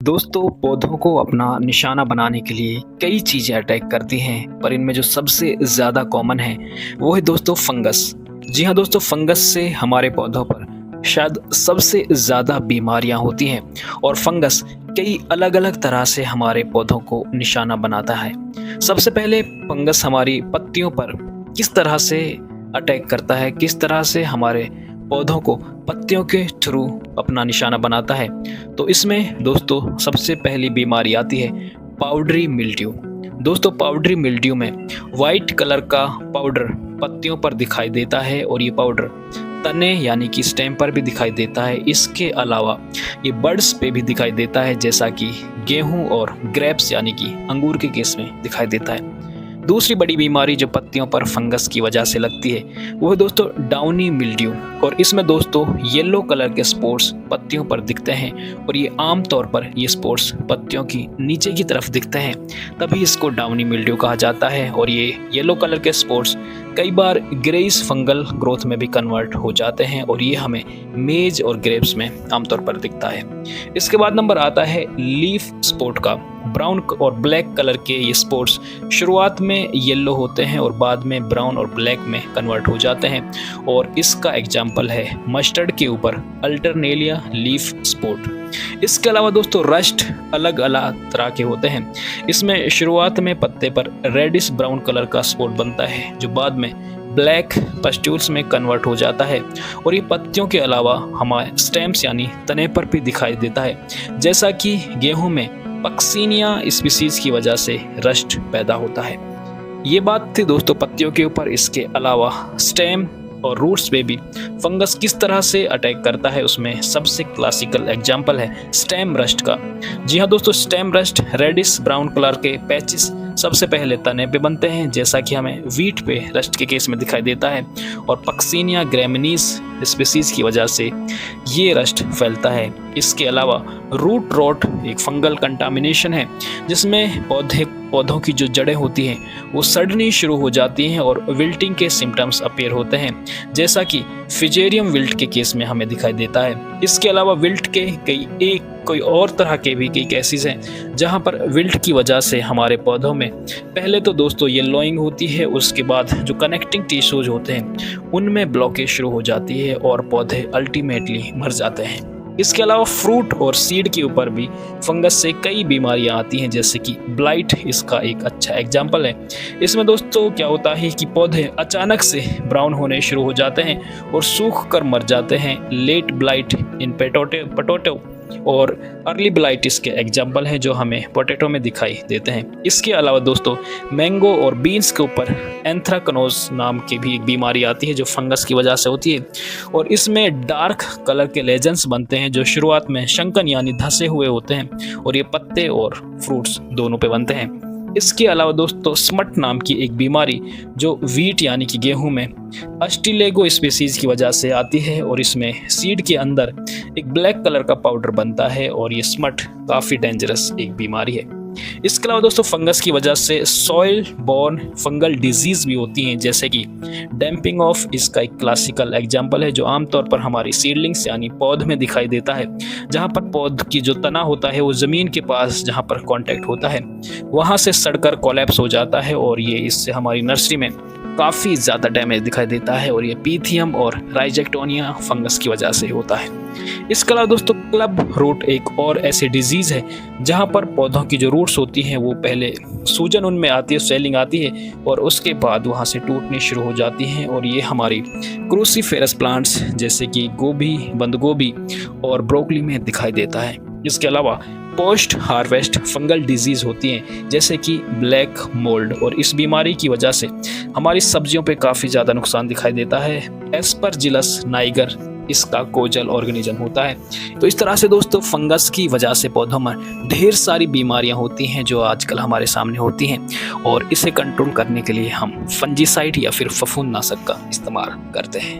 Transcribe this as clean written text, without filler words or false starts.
दोस्तों, पौधों को अपना निशाना बनाने के लिए कई चीज़ें अटैक करती हैं, पर इनमें जो सबसे ज़्यादा कॉमन है वो है दोस्तों फंगस। जी हाँ दोस्तों, फंगस से हमारे पौधों पर शायद सबसे ज़्यादा बीमारियां होती हैं और फंगस कई अलग अलग तरह से हमारे पौधों को निशाना बनाता है। सबसे पहले फंगस हमारी पत्तियों पर किस तरह से अटैक करता है, किस तरह से हमारे पौधों को पत्तियों के थ्रू अपना निशाना बनाता है। तो इसमें दोस्तों सबसे पहली बीमारी आती है पाउडरी मिल्ड्यू। दोस्तों, पाउडरी मिल्ड्यू में वाइट कलर का पाउडर पत्तियों पर दिखाई देता है और ये पाउडर तने यानी कि स्टेम पर भी दिखाई देता है। इसके अलावा ये बर्ड्स पे भी दिखाई देता है, जैसा कि गेहूं और ग्रेप्स यानी कि अंगूर के केस में दिखाई देता है। दूसरी बड़ी बीमारी जो पत्तियों पर फंगस की वजह से लगती है वो है दोस्तों डाउनी मिल्ड्यू, और इसमें दोस्तों येलो कलर के स्पॉट्स पत्तियों पर दिखते हैं और ये आम तौर पर ये स्पॉट्स पत्तियों की नीचे की तरफ दिखते हैं, तभी इसको डाउनी मिल्ड्यू कहा जाता है। और ये येलो कलर के स्पॉट्स कई बार ग्रेइश फंगल ग्रोथ में भी कन्वर्ट हो जाते हैं और ये हमें मेज और ग्रेप्स में आमतौर पर दिखता है। इसके बाद नंबर आता है लीफ स्पॉट का। ब्राउन और ब्लैक कलर के ये स्पॉट्स शुरुआत में येलो होते हैं और बाद में ब्राउन और ब्लैक में कन्वर्ट हो जाते हैं, और इसका एग्जाम्पल है मस्टर्ड के ऊपर अल्टरनेलिया लीफ स्पॉट। इसके अलावा दोस्तों रस्ट अलग अलग तरह के होते हैं। इसमें शुरुआत में पत्ते पर रेडिश ब्राउन कलर का स्पॉट बनता है जो बाद में ब्लैक पस्ट्यूल्स में कन्वर्ट हो जाता है, और ये पत्तियों के अलावा हमारे स्टेम्स यानी तने पर भी दिखाई देता है, जैसा कि गेहूं में पक्सीनिया स्पीसीज की वजह से रस्ट पैदा होता है। ये बात थी दोस्तों पत्तियों के ऊपर। इसके अलावा स्टेम और रूट्स पे भी फंगस किस तरह से अटैक करता है, उसमें सबसे क्लासिकल एग्जांपल है स्टेम रस्ट का। जी हाँ दोस्तों, stem rust reddish brown colour के पैचेस सबसे पहले तने पे बनते हैं, जैसा कि हमें वीट पे रस्ट के केस में दिखाई देता है, और पक्सीनिया ग्रैमिनीस स्पीसीज की वजह से ये रस्ट फैलता है। इसके अलावा रूट रॉट एक फंगल कंटामिनेशन है, जिसमें पौधों की जो जड़ें होती हैं वो सड़नी शुरू हो जाती हैं और विल्टिंग के सिम्टम्स अपीयर होते हैं, जैसा कि फिजेरियम विल्ट के केस में हमें दिखाई देता है। इसके अलावा विल्ट के कोई और तरह के भी कई केसेस हैं जहां पर विल्ट की वजह से हमारे पौधों में पहले तो दोस्तों येलोइंग होती है, उसके बाद जो कनेक्टिंग टिश्यूज होते हैं उनमें ब्लॉकेज शुरू हो जाती है और पौधे अल्टीमेटली मर जाते हैं। इसके अलावा फ्रूट और सीड के ऊपर भी फंगस से कई बीमारियां आती हैं, जैसे कि ब्लाइट इसका एक अच्छा एग्जाम्पल है। इसमें दोस्तों क्या होता है कि पौधे अचानक से ब्राउन होने शुरू हो जाते हैं और सूख कर मर जाते हैं। लेट ब्लाइट इन पोटैटो और अर्ली ब्लाइट इसके एग्जाम्पल हैं जो हमें पोटैटो में दिखाई देते हैं। इसके अलावा दोस्तों मैंगो और बीन्स के ऊपर एंथ्राकनोज नाम की भी एक बीमारी आती है जो फंगस की वजह से होती है, और इसमें डार्क कलर के लेजेंड्स बनते हैं जो शुरुआत में शंकन यानी धसे हुए होते हैं, और ये पत्ते और फ्रूट्स दोनों पे बनते हैं। इसके अलावा दोस्तों स्मट नाम की एक बीमारी जो वीट यानी कि गेहूं में अस्टिलेगो स्पीसीज की वजह से आती है, और इसमें सीड के अंदर एक ब्लैक कलर का पाउडर बनता है, और ये स्मट काफ़ी डेंजरस एक बीमारी है। इसके अलावा दोस्तों फंगस की वजह से सॉइल बोर्न फंगल डिजीज भी होती हैं, जैसे कि डैम्पिंग ऑफ इसका एक क्लासिकल एग्जांपल है जो आमतौर पर हमारी सीडलिंग्स यानी पौध में दिखाई देता है, जहां पर पौध की जो तना होता है वो ज़मीन के पास जहां पर कांटेक्ट होता है वहां से सड़कर कोलैप्स हो जाता है, और ये इससे हमारी नर्सरी में काफ़ी ज़्यादा डैमेज दिखाई देता है, और ये पीथियम और राइजेक्टोनिया फंगस की वजह से होता है। इसके अलावा दोस्तों क्लब रूट एक और ऐसी डिजीज़ है जहां पर पौधों की जो रूट्स होती हैं वो पहले सूजन उनमें आती है, स्वेलिंग आती है, और उसके बाद वहां से टूटनी शुरू हो जाती हैं, और ये हमारी क्रूसीफेरस प्लांट्स जैसे कि गोभी, बंद गोभी और ब्रोकली में दिखाई देता है। इसके अलावा पोस्ट हार्वेस्ट फंगल डिजीज होती हैं जैसे कि ब्लैक मोल्ड, और इस बीमारी की वजह से हमारी सब्जियों पे काफ़ी ज़्यादा नुकसान दिखाई देता है। एस्परजिलस नाइगर इसका कोजल ऑर्गेनिज्म होता है। तो इस तरह से दोस्तों फंगस की वजह से पौधों में ढेर सारी बीमारियां होती हैं जो आजकल हमारे सामने होती हैं, और इसे कंट्रोल करने के लिए हम फंजीसाइड या फिर फफूंदनाशक का इस्तेमाल करते हैं।